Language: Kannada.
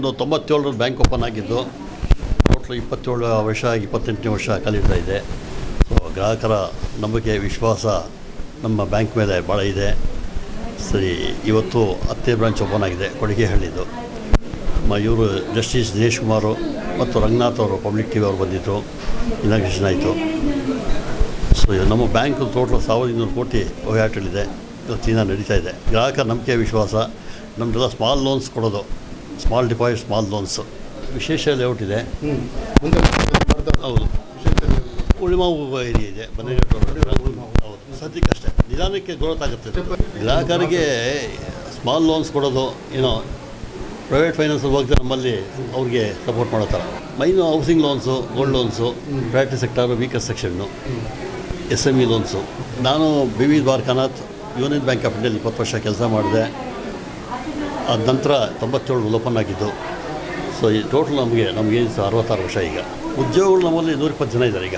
ನಮ್ಮದು 97ರಲ್ಲಿ ಬ್ಯಾಂಕ್ ಓಪನ್ ಆಗಿದ್ದು ಟೋಟಲ್ 27 ವರ್ಷ 28ನೇ ವರ್ಷ ಕಳೀತಾ ಇದೆ. ಸೊ ಗ್ರಾಹಕರ ನಂಬಿಕೆ ವಿಶ್ವಾಸ ನಮ್ಮ ಬ್ಯಾಂಕ್ ಮೇಲೆ ಭಾಳ ಇದೆ. ಸರಿ, ಇವತ್ತು 10ನೇ ಬ್ರಾಂಚ್ ಓಪನ್ ಆಗಿದೆ ಕೊಡಿಗೆಹಳ್ಳಿದು. ಇವರು ಜಸ್ಟಿಸ್ ದಿನೇಶ್ ಕುಮಾರು ಮತ್ತು ರಂಗನಾಥ್ ಅವರು ಪಬ್ಲಿಕ್ ಟಿವಿ ಅವರು ಬಂದಿದ್ದರು, ಇನಾಗ್ರೇಷನ್ ಆಯಿತು. ಸೊ ನಮ್ಮ ಬ್ಯಾಂಕು ಟೋಟಲ್ 1200 ಕೋಟಿ ವಹಿವಾಟುಗಳಿದೆ, ಇವತ್ತಿನ ನಡೀತಾ ಇದೆ. ಗ್ರಾಹಕರ ನಂಬಿಕೆ ವಿಶ್ವಾಸ ನಮ್ಮದೆಲ್ಲ ಸ್ಮಾಲ್ ಲೋನ್ಸ್ ಕೊಡೋದು, ಸ್ಮಾಲ್ ಡಿಪಾಸಿಟ್ ಸ್ಮಾಲ್ ಲೋನ್ಸ್. ವಿಶೇಷ ಲೇಔಟ್ ಇದೆ, ಹೌದು, ಉಳಿಮಾವು ಏರಿಯಾ ಇದೆ, ಹೌದು. ಸದ್ಯಕ್ಕಷ್ಟೇ ನಿಧಾನಕ್ಕೆ ಗ್ರೋತ್ ಆಗುತ್ತೆ. ಗ್ರಾಹಕರಿಗೆ ಸ್ಮಾಲ್ ಲೋನ್ಸ್ ಕೊಡೋದು ಪ್ರೈವೇಟ್ ಫೈನಾನ್ಸಲ್ಲಿ ಹೋಗ್ತಾರೆ ನಮ್ಮಲ್ಲಿ ಅವ್ರಿಗೆ ಸಪೋರ್ಟ್ ಮಾಡೋ ಥರ. Main housing loans, gold loans, private sector, weaker section, SME loans. ನಾನು BV Dwarakanath Union Bank of ಇಂಡಿಯಲ್ಲಿ 20 ವರ್ಷ ಕೆಲಸ ಮಾಡಿದೆ. ಅದ ನಂತರ 97 ಓಪನ್ ಆಗಿದ್ದು. ಸೊ ಈ ಟೋಟಲ್ ನಮಗೆ 66 ವರ್ಷ. ಈಗ ಉದ್ಯೋಗಗಳು ನಮ್ಮಲ್ಲಿ 120 ಜನ ಇದ್ದಾರೆ ಈಗ.